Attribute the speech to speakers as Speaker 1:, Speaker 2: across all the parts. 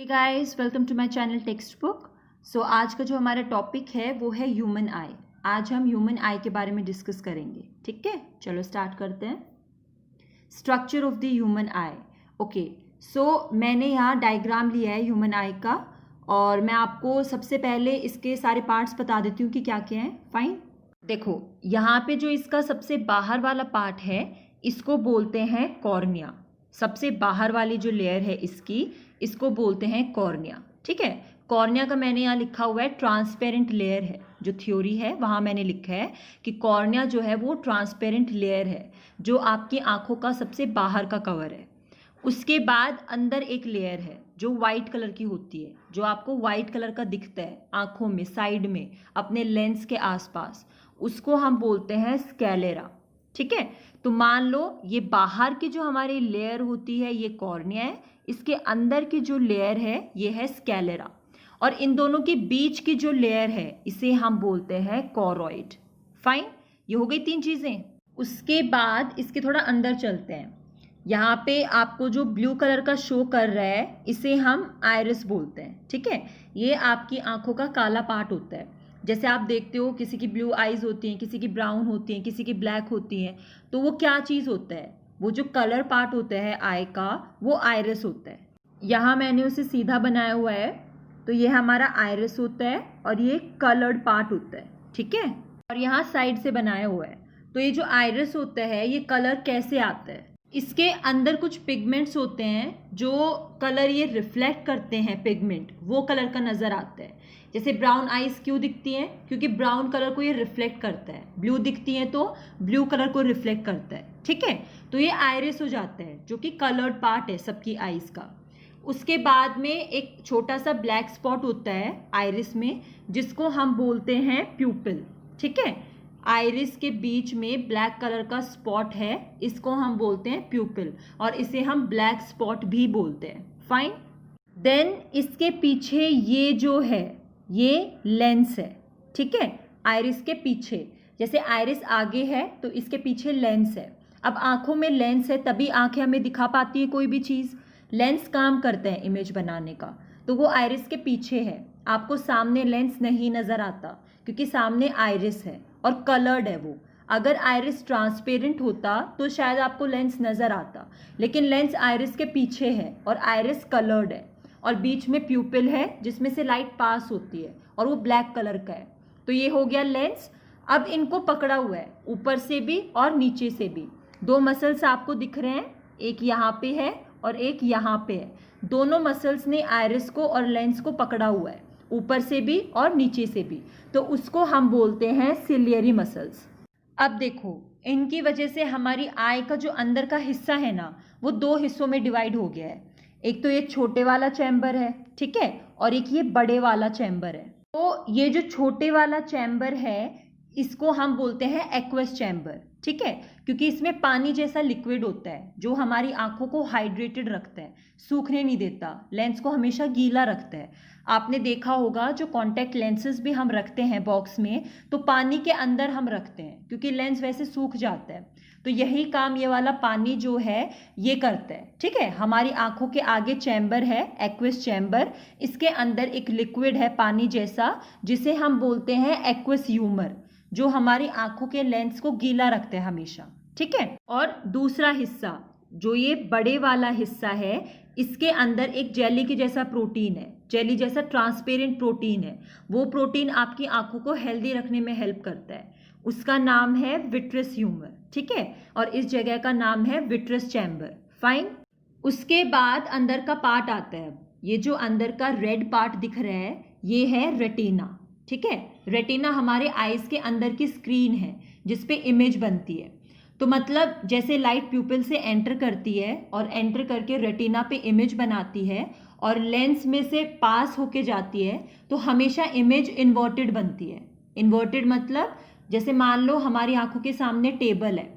Speaker 1: Guys, welcome to my channel text book. आज का जो हमारा टॉपिक है वो है ह्यूमन आई। आज हम ह्यूमन आई के बारे में डिस्कस करेंगे। ठीक है, चलो स्टार्ट करते हैं। Structure of the human I. Okay, मैंने यहाँ डायग्राम लिया है ह्यूमन आई का, और मैं आपको सबसे पहले इसके सारे पार्ट्स बता देती हूँ कि क्या क्या है। फाइन, देखो यहाँ पे जो इसका सबसे बाहर वाला पार्ट है इसको बोलते हैं कॉर्निया। सबसे बाहर वाली जो लेयर है इसको बोलते हैं कॉर्निया। ठीक है, कॉर्निया का मैंने यहाँ लिखा हुआ है ट्रांसपेरेंट लेयर है। जो थ्योरी है वहाँ मैंने लिखा है कि कॉर्निया जो है वो ट्रांसपेरेंट लेयर है जो आपकी आंखों का सबसे बाहर का कवर है। उसके बाद अंदर एक लेयर है जो वाइट कलर की होती है, जो आपको वाइट कलर का दिखता है आंखों में, साइड में, अपने लेंस के आसपास। उसको हम बोलते हैं स्कैलेरा। ठीक है, तो मान लो ये बाहर की जो हमारी लेयर होती है ये कॉर्निया है, इसके अंदर की जो लेयर है ये है स्कैलेरा, और इन दोनों के बीच की जो लेयर है इसे हम बोलते हैं कॉरॉइड। फाइन, ये हो गई तीन चीजें। उसके बाद इसके थोड़ा अंदर चलते हैं। यहाँ पे आपको जो ब्लू कलर का शो कर रहा है इसे हम आइरिस बोलते हैं। ठीक है, ये आपकी आंखों का काला पार्ट होता है। जैसे आप देखते हो किसी की ब्लू आईज होती हैं, किसी की ब्राउन होती हैं, किसी की ब्लैक होती हैं, तो वो क्या चीज़ होता है? वो जो कलर पार्ट होता है आई का वो आइरिस होता है। यहाँ मैंने उसे सीधा बनाया हुआ है, तो ये हमारा आइरिस होता है और ये कलर्ड पार्ट होता है। ठीक है, और यहाँ साइड से बनाया हुआ है। तो ये जो आइरिस होता है ये कलर कैसे आता है? इसके अंदर कुछ पिगमेंट्स होते हैं जो कलर ये रिफ्लेक्ट करते हैं, पिगमेंट वो कलर का नज़र आता है। जैसे ब्राउन आइज क्यों दिखती हैं? क्योंकि ब्राउन कलर को ये रिफ्लेक्ट करता है। ब्लू दिखती हैं तो ब्लू कलर को रिफ्लेक्ट करता है। ठीक है, तो ये आइरिस हो जाता है जो कि कलर्ड पार्ट है सबकी आइज का। उसके बाद में एक छोटा सा ब्लैक स्पॉट होता है आइरिस में जिसको हम बोलते हैं प्यूपिल। ठीक है, आइरिस के बीच में ब्लैक कलर का स्पॉट है, इसको हम बोलते हैं प्यूपिल, और इसे हम ब्लैक स्पॉट भी बोलते हैं। फाइन, देन इसके पीछे ये जो है ये लेंस है। ठीक है, आइरिस के पीछे, जैसे आइरिस आगे है तो इसके पीछे लेंस है। अब आंखों में लेंस है तभी आंखें हमें दिखा पाती है कोई भी चीज़। लेंस काम करते हैं इमेज बनाने का, तो वो आइरिस के पीछे है। आपको सामने लेंस नहीं नज़र आता क्योंकि सामने आइरिस है और कलर्ड है वो। अगर आइरिस ट्रांसपेरेंट होता तो शायद आपको लेंस नज़र आता, लेकिन लेंस आइरिस के पीछे है और आइरिस कलर्ड है, और बीच में प्यूपिल है जिसमें से लाइट पास होती है और वो ब्लैक कलर का है। तो ये हो गया लेंस। अब इनको पकड़ा हुआ है ऊपर से भी और नीचे से भी। दो मसल्स आपको दिख रहे हैं, एक यहाँ पे है और एक यहाँ पे है। दोनों मसल्स ने आइरिस को और लेंस को पकड़ा हुआ है, ऊपर से भी और नीचे से भी। तो उसको हम बोलते हैं सिलियरी मसल्स। अब देखो, इनकी वजह से हमारी आई का जो अंदर का हिस्सा है ना वो दो हिस्सों में डिवाइड हो गया है। एक तो ये छोटे वाला चैम्बर है, ठीक है, और एक ये बड़े वाला चैम्बर है। तो ये जो छोटे वाला चैम्बर है इसको हम बोलते हैं एक्वस चैम्बर। ठीक है, क्योंकि इसमें पानी जैसा लिक्विड होता है जो हमारी आंखों को हाइड्रेटेड रखता है, सूखने नहीं देता, लेंस को हमेशा गीला रखता है। आपने देखा होगा जो कॉन्टैक्ट लेंसेज भी हम रखते हैं बॉक्स में तो पानी के अंदर हम रखते हैं क्योंकि लेंस वैसे सूख जाता है। तो यही काम ये वाला पानी जो है ये करता है। ठीक है, हमारी आंखों के आगे चैम्बर है एक्वस चैम्बर, इसके अंदर एक लिक्विड है पानी जैसा जिसे हम बोलते हैं एक्वस ह्यूमर, जो हमारी आंखों के लेंस को गीला रखते हैं हमेशा। ठीक है, और दूसरा हिस्सा जो ये बड़े वाला हिस्सा है इसके अंदर एक जेली के जैसा प्रोटीन है, जेली जैसा ट्रांसपेरेंट प्रोटीन है। वो प्रोटीन आपकी आंखों को हेल्दी रखने में हेल्प करता है। उसका नाम है विट्रस ह्यूमर। ठीक है, और इस जगह का नाम है विट्रस चैम्बर। फाइन, उसके बाद अंदर का पार्ट आता है। ये जो अंदर का रेड पार्ट दिख रहा है ये है रेटिना। ठीक है, रेटिना हमारे आईज के अंदर की स्क्रीन है जिसपे इमेज बनती है। तो मतलब जैसे लाइट प्यूपिल से एंटर करती है और एंटर करके रेटिना पे इमेज बनाती है और लेंस में से पास होके जाती है तो हमेशा इमेज इन्वर्टेड बनती है। इन्वर्टेड मतलब जैसे मान लो हमारी आंखों के सामने टेबल है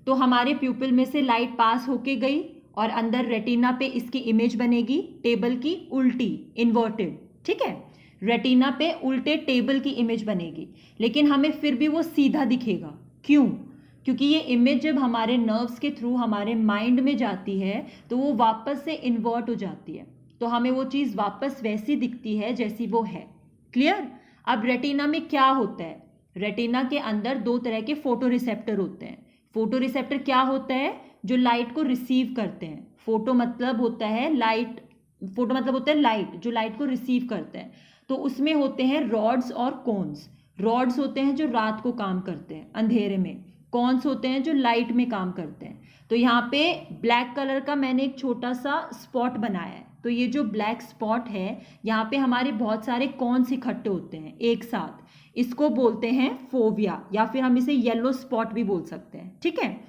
Speaker 1: तो हमारे प्यूपिल में से लाइट पास होके गई और अंदर रेटिना पे इसकी इमेज बनेगी टेबल की उल्टी, इन्वर्टेड। ठीक है, रेटिना पे उल्टे टेबल की इमेज बनेगी, लेकिन हमें फिर भी वो सीधा दिखेगा। क्यों? क्योंकि ये इमेज जब हमारे नर्व्स के थ्रू हमारे माइंड में जाती है तो वो वापस से इन्वर्ट हो जाती है। तो हमें वो चीज़ वापस वैसी दिखती है जैसी वो है। क्लियर? अब रेटिना में क्या होता है? रेटिना के अंदर दो तरह के फोटो रिसेप्टर होते हैं। फोटो रिसेप्टर क्या होता है? जो लाइट को रिसीव करते हैं। फोटो मतलब होता है लाइट जो लाइट को रिसीव करते हैं। तो उसमें होते हैं रॉड्स और कोन्स। रॉड्स होते हैं जो रात को काम करते हैं अंधेरे में, कॉन्स होते हैं जो लाइट में काम करते हैं। तो यहाँ पे ब्लैक कलर का मैंने एक छोटा सा स्पॉट बनाया है। तो ये जो ब्लैक स्पॉट है, यहाँ पे हमारे बहुत सारे कॉन्स इकट्ठे होते हैं एक साथ। इसको बोलते हैं फोविया, या फिर हम इसे येलो स्पॉट भी बोल सकते हैं। ठीक है,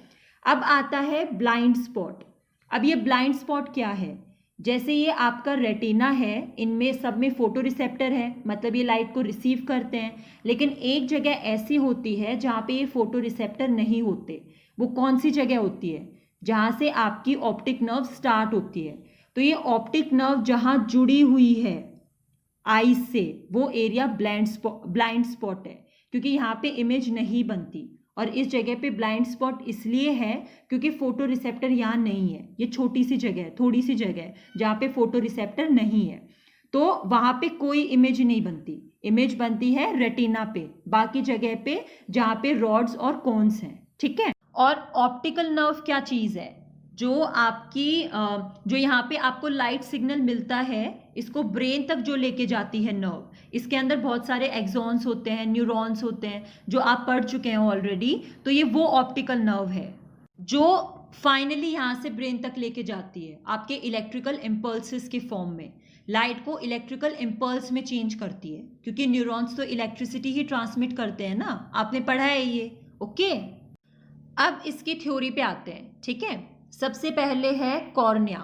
Speaker 1: अब आता है ब्लाइंड स्पॉट। अब ये ब्लाइंड स्पॉट क्या है? जैसे ये आपका रेटिना है, इनमें सब में फोटो रिसेप्टर है, मतलब ये लाइट को रिसीव करते हैं। लेकिन एक जगह ऐसी होती है जहाँ पे ये फोटो रिसेप्टर नहीं होते। वो कौन सी जगह होती है? जहाँ से आपकी ऑप्टिक नर्व स्टार्ट होती है। तो ये ऑप्टिक नर्व जहाँ जुड़ी हुई है आईज से, वो एरिया ब्लाइंड स्पॉट है, क्योंकि यहाँ पे इमेज नहीं बनती। और इस जगह पे ब्लाइंड स्पॉट इसलिए है क्योंकि फोटो रिसेप्टर यहाँ नहीं है। ये छोटी सी जगह है, थोड़ी सी जगह है जहाँ पे फोटो रिसेप्टर नहीं है, तो वहाँ पे कोई इमेज नहीं बनती। इमेज बनती है रेटिना पे, बाकी जगह पे जहाँ पे रॉड्स और कोन्स हैं। ठीक है, और ऑप्टिकल नर्व क्या चीज़ है? जो आपकी जो यहाँ पे आपको लाइट सिग्नल मिलता है, इसको ब्रेन तक जो लेके जाती है नर्व, इसके अंदर बहुत सारे एक्सॉन्स होते हैं, न्यूरॉन्स होते हैं, जो आप पढ़ चुके हैं ऑलरेडी। तो ये वो ऑप्टिकल नर्व है जो फाइनली यहाँ से ब्रेन तक लेके जाती है आपके इलेक्ट्रिकल इम्पल्सेस के फॉर्म में। लाइट को इलेक्ट्रिकल इम्पल्स में चेंज करती है, क्योंकि न्यूरॉन्स तो इलेक्ट्रिसिटी ही ट्रांसमिट करते हैं ना, आपने पढ़ा है ये। ओके, अब इसकी थ्योरी पे आते हैं। ठीक है, सबसे पहले है कॉर्निया।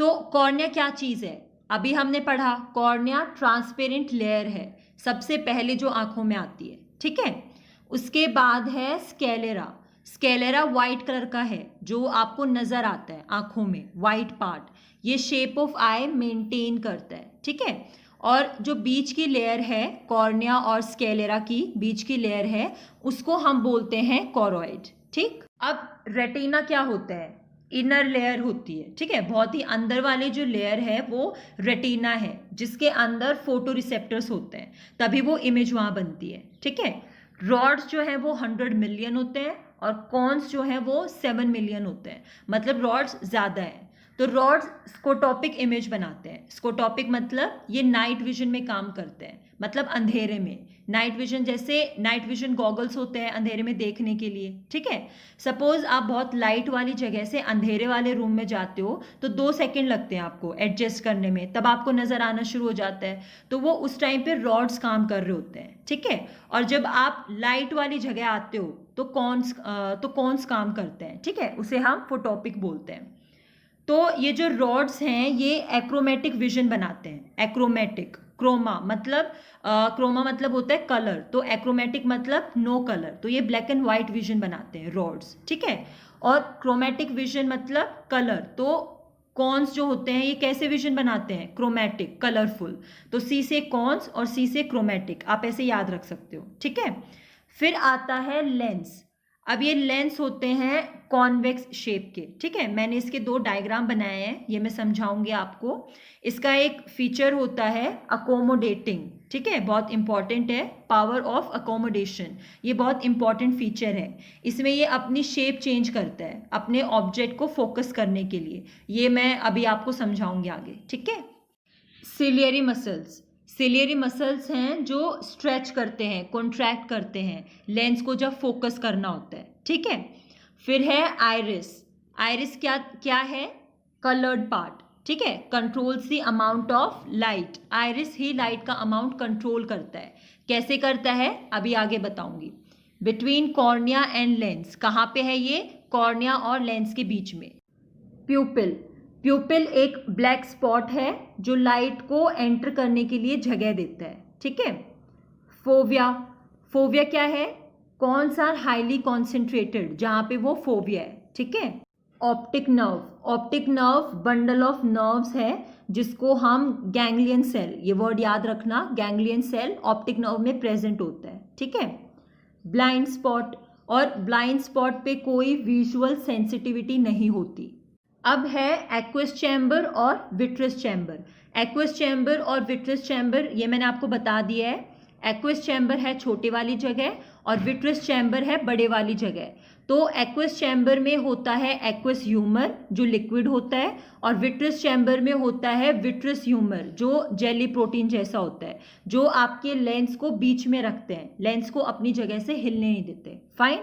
Speaker 1: कॉर्निया क्या चीज़ है? अभी हमने पढ़ा कॉर्निया ट्रांसपेरेंट लेयर है, सबसे पहले जो आंखों में आती है। ठीक है, उसके बाद है स्केलेरा। स्केलेरा वाइट कलर का है, जो आपको नज़र आता है आंखों में, वाइट पार्ट। ये शेप ऑफ आई मेंटेन करता है। ठीक है, और जो बीच की लेयर है, कॉर्निया और स्केलेरा की बीच की लेयर है, उसको हम बोलते हैं कोरोइड। ठीक, अब रेटिना क्या होता है? इनर लेयर होती है। ठीक है, बहुत ही अंदर वाले जो लेयर है वो रेटिना है, जिसके अंदर फोटो रिसेप्टर्स होते हैं, तभी वो इमेज वहाँ बनती है। ठीक है, रॉड्स जो है वो 100 मिलियन होते हैं और कॉन्स जो है वो 7 मिलियन होते हैं, मतलब रॉड्स ज़्यादा है। तो रॉड्स स्कोटॉपिक इमेज बनाते हैं। स्कोटॉपिक मतलब ये नाइट विजन में काम करते हैं, मतलब अंधेरे में। नाइट विजन जैसे नाइट विजन गॉगल्स होते हैं अंधेरे में देखने के लिए। ठीक है, सपोज आप बहुत लाइट वाली जगह से अंधेरे वाले रूम में जाते हो तो 2 सेकेंड लगते हैं आपको एडजस्ट करने में, तब आपको नज़र आना शुरू हो जाता है। तो वो उस टाइम पे रॉड्स काम कर रहे होते हैं। ठीक है, और जब आप लाइट वाली जगह आते हो तो कॉन्स काम करते हैं। ठीक है, उसे हम फोटोपिक बोलते हैं। तो ये जो रॉड्स हैं ये एक्रोमेटिक विजन बनाते हैं। एक्रोमेटिक, क्रोमा मतलब होता है कलर, तो एक्रोमेटिक मतलब नो कलर, तो ये ब्लैक एंड व्हाइट विजन बनाते हैं रॉड्स। ठीक है, और क्रोमेटिक विजन मतलब कलर, तो कॉन्स जो होते हैं ये कैसे विजन बनाते हैं? Chromatic, colourful. तो सी से कॉन्स और सी से क्रोमेटिक, आप ऐसे याद रख सकते हो। ठीक है, फिर आता है लेंस। अब ये लेंस होते हैं कॉन्वेक्स शेप के। ठीक है, मैंने इसके 2 डायग्राम बनाए हैं, ये मैं समझाऊंगी आपको। इसका एक फीचर होता है अकोमोडेटिंग। ठीक है, बहुत इंपॉर्टेंट है, पावर ऑफ अकोमोडेशन, ये बहुत इंपॉर्टेंट फीचर है। इसमें ये अपनी शेप चेंज करता है अपने ऑब्जेक्ट को फोकस करने के लिए। ये मैं अभी आपको समझाऊंगी आगे। ठीक है, सिलियरी मसल्स। सिलियरी मसल्स हैं जो स्ट्रेच करते हैं, कॉन्ट्रैक्ट करते हैं लेंस को जब फोकस करना होता है। ठीक है, फिर है आइरिस। आइरिस क्या है? Coloured part. ठीक है, controls the amount of light. Iris he light का अमाउंट कंट्रोल करता है। कैसे करता है अभी आगे बताऊंगी। बिटवीन कॉर्निया एंड लेंस, कहाँ पे है ये? कॉर्निया और लेंस के बीच में। प्यूपिल। प्यूपिल एक ब्लैक स्पॉट है जो लाइट को एंटर करने के लिए जगह देता है। ठीक है, फोविया। फोविया क्या है? कॉन्स आर हाईली कॉन्सेंट्रेटेड, जहाँ पे वो फोविया है। ठीक है, optic nerve. Optic nerve bundle of nerves है जिसको हम गैंग्लियन सेल, ये वर्ड याद रखना, गैंग्लियन सेल ऑप्टिक नर्व में प्रेजेंट होता है। ठीक है, ब्लाइंड स्पॉट। और ब्लाइंड स्पॉट पे कोई विजुअल सेंसिटिविटी नहीं होती। अब है एक्वस चैम्बर और विट्रस चैम्बर। एक्वस चैम्बर और विट्रस चैम्बर ये मैंने आपको बता दिया है। एक्वस चैम्बर है छोटे वाली जगह और विट्रस चैम्बर है बड़े वाली जगह। तो एक्वस चैम्बर में होता है एक्वस ह्यूमर जो लिक्विड होता है, और विट्रस चैम्बर में होता है विट्रस ह्यूमर जो जेली प्रोटीन जैसा होता है, जो आपके लेंस को बीच में रखते हैं, लेंस को अपनी जगह से हिलने नहीं देते। फाइन।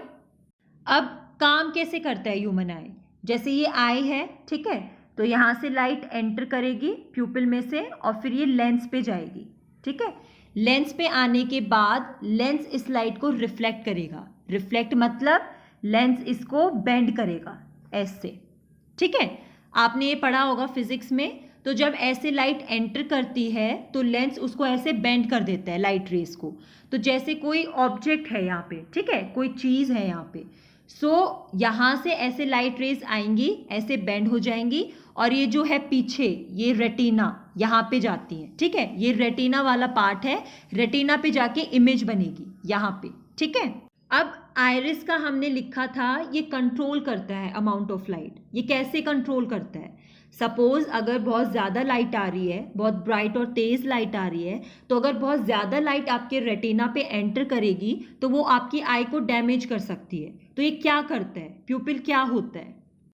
Speaker 1: अब काम कैसे करता है ह्यूमन आई? जैसे ये आई है, ठीक है, तो यहाँ से लाइट एंटर करेगी प्यूपिल में से और फिर ये लेंस पे जाएगी, ठीक है। लेंस पे आने के बाद लेंस इस लाइट को रिफ्लेक्ट करेगा। रिफ्लेक्ट मतलब लेंस इसको बेंड करेगा ऐसे, ठीक है। आपने ये पढ़ा होगा फिजिक्स में। तो जब ऐसे लाइट एंटर करती है तो लेंस उसको ऐसे बेंड कर देता है लाइट रेस को। तो जैसे कोई ऑब्जेक्ट है यहाँ पे, ठीक है, कोई चीज़ है यहाँ पे, सो यहाँ से ऐसे लाइट रेज आएंगी, ऐसे बेंड हो जाएंगी, और ये जो है पीछे ये रेटिना यहाँ पे जाती है, ठीक है। ये रेटिना वाला पार्ट है, रेटिना पे जाके इमेज बनेगी यहाँ पे, ठीक है। अब आइरिस का हमने लिखा था ये कंट्रोल करता है अमाउंट ऑफ लाइट। ये कैसे कंट्रोल करता है? सपोज अगर बहुत ज़्यादा लाइट आ रही है, बहुत ब्राइट और तेज़ लाइट आ रही है, तो अगर बहुत ज़्यादा लाइट आपके रेटिना पे एंटर करेगी तो वो आपकी आई को डैमेज कर सकती है। तो ये क्या करता है? प्यूपिल क्या होता है?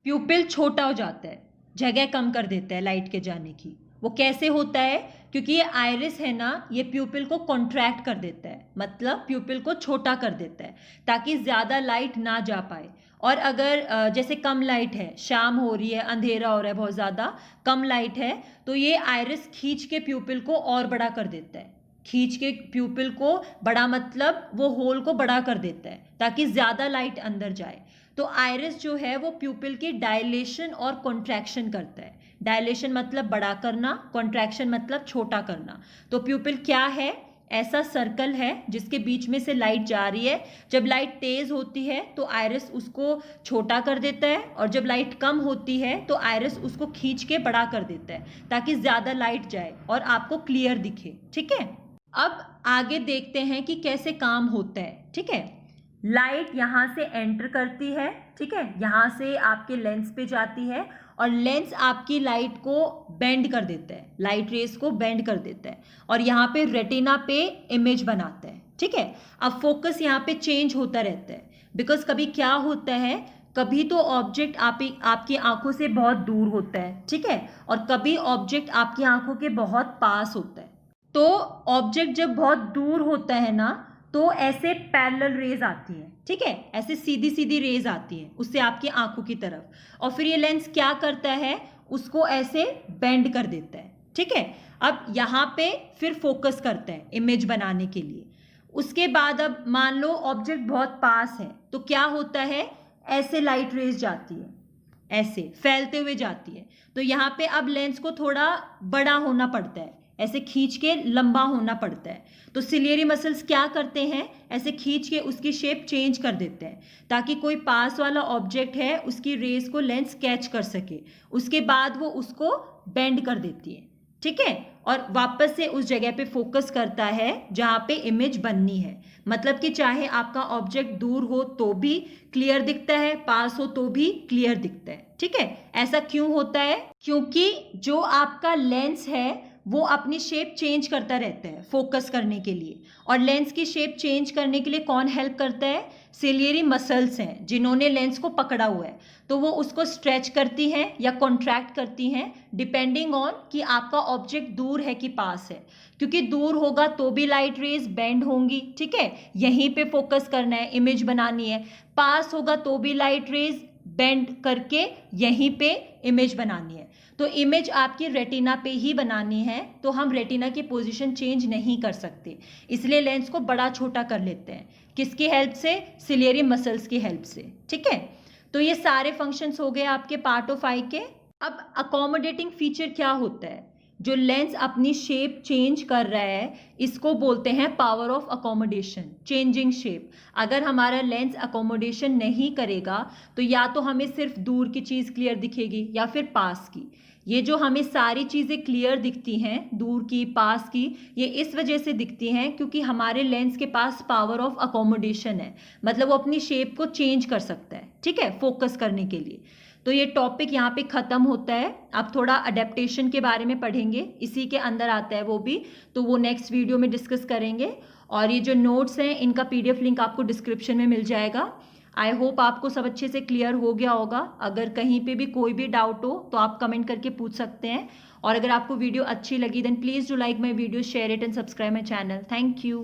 Speaker 1: प्यूपिल छोटा हो जाता है, जगह कम कर देता है लाइट के जाने की। वो कैसे होता है? क्योंकि ये आइरिस है ना, ये प्यूपिल को कॉन्ट्रैक्ट कर देता है, मतलब प्यूपिल को छोटा कर देता है ताकि ज़्यादा लाइट ना जा पाए। और अगर जैसे कम लाइट है, शाम हो रही है, अंधेरा हो रहा है, बहुत ज़्यादा कम लाइट है, तो ये आइरिस खींच के प्यूपिल को और बड़ा कर देता है। खींच के प्यूपिल को बड़ा मतलब वो होल को बड़ा कर देता है ताकि ज़्यादा लाइट अंदर जाए। तो आइरिस जो है वो प्यूपिल की डायलेशन और कॉन्ट्रैक्शन करता है। डायलेशन मतलब बड़ा करना, कॉन्ट्रैक्शन मतलब छोटा करना। तो प्यूपिल क्या है? ऐसा सर्कल है जिसके बीच में से लाइट जा रही है। जब लाइट तेज होती है तो आइरिस उसको छोटा कर देता है, और जब लाइट कम होती है तो आइरिस उसको खींच के बड़ा कर देता है ताकि ज़्यादा लाइट जाए और आपको क्लियर दिखे, ठीक है। अब आगे देखते हैं कि कैसे काम होता है, ठीक है। लाइट यहाँ से एंटर करती है, ठीक है, यहाँ से आपके लेंस पे जाती है और लेंस आपकी लाइट को बेंड कर देता है, लाइट रेस को बेंड कर देता है और यहाँ पे रेटिना पे इमेज बनाता है, ठीक है। अब फोकस यहाँ पे चेंज होता रहता है, बिकॉज कभी क्या होता है, कभी तो ऑब्जेक्ट आपकी आंखों से बहुत दूर होता है, ठीक है, और कभी ऑब्जेक्ट आपकी आंखों के बहुत पास होता है। तो ऑब्जेक्ट जब बहुत दूर होता है ना, तो ऐसे पैरेलल रेज आती हैं, ठीक है, ऐसे सीधी सीधी रेज आती हैं उससे आपकी आंखों की तरफ, और फिर ये लेंस क्या करता है, उसको ऐसे बेंड कर देता है, ठीक है। अब यहाँ पे फिर फोकस करता है इमेज बनाने के लिए। उसके बाद अब मान लो ऑब्जेक्ट बहुत पास है, तो क्या होता है, ऐसे लाइट रेज जाती है, ऐसे फैलते हुए जाती है। तो यहाँ पे अब लेंस को थोड़ा बड़ा होना पड़ता है, ऐसे खींच के लंबा होना पड़ता है। तो सिलियरी मसल्स क्या करते हैं, ऐसे खींच के उसकी शेप चेंज कर देते हैं ताकि कोई पास वाला ऑब्जेक्ट है उसकी रेस को लेंस कैच कर सके। उसके बाद वो उसको बेंड कर देती है, ठीक है, और वापस से उस जगह पे फोकस करता है जहाँ पे इमेज बननी है। मतलब कि चाहे आपका ऑब्जेक्ट दूर हो तो भी क्लियर दिखता है, पास हो तो भी क्लियर दिखता है, ठीक है। ऐसा क्यों होता है? क्योंकि जो आपका लेंस है वो अपनी शेप चेंज करता रहता है फोकस करने के लिए, और लेंस की शेप चेंज करने के लिए कौन हेल्प करता है? सिलियरी मसल्स हैं जिन्होंने लेंस को पकड़ा हुआ है। तो वो उसको स्ट्रेच करती हैं या कॉन्ट्रैक्ट करती हैं डिपेंडिंग ऑन कि आपका ऑब्जेक्ट दूर है कि पास है। क्योंकि दूर होगा तो भी लाइट रेज बेंड होंगी, ठीक है, यहीं पे फोकस करना है, इमेज बनानी है। पास होगा तो भी लाइट रेज बेंड करके यहीं पे इमेज बनानी है। तो इमेज आपकी रेटिना पे ही बनानी है, तो हम रेटिना की पोजीशन चेंज नहीं कर सकते, इसलिए लेंस को बड़ा छोटा कर लेते हैं। किसकी हेल्प से? सिलियरी मसल्स की हेल्प से, ठीक है। तो ये सारे फंक्शंस हो गए आपके पार्ट ऑफ आई के। अब अकोमोडेटिंग फीचर क्या होता है? जो लेंस अपनी शेप चेंज कर रहा है इसको बोलते हैं power of accommodation, changing shape. अगर हमारा लेंस अकोमोडेशन नहीं करेगा तो या तो हमें सिर्फ दूर की चीज़ क्लियर दिखेगी या फिर पास की। ये जो हमें सारी चीज़ें क्लियर दिखती हैं, दूर की, पास की, ये इस वजह से दिखती हैं क्योंकि हमारे लेंस के पास पावर ऑफ अकोमोडेशन है, मतलब वो अपनी शेप को चेंज कर सकता है, ठीक है, फोकस करने के लिए। तो ये टॉपिक यहाँ पे ख़त्म होता है। अब थोड़ा अडेप्टेशन के बारे में पढ़ेंगे, इसी के अंदर आता है वो भी, तो वो नेक्स्ट वीडियो में डिस्कस करेंगे। और ये जो नोट्स हैं इनका PDF लिंक आपको डिस्क्रिप्शन में मिल जाएगा। आई होप आपको सब अच्छे से क्लियर हो गया होगा। अगर कहीं पे भी कोई भी डाउट हो तो आप कमेंट करके पूछ सकते हैं। और अगर आपको वीडियो अच्छी लगी then please do like my video, share it and subscribe my channel. Thank you.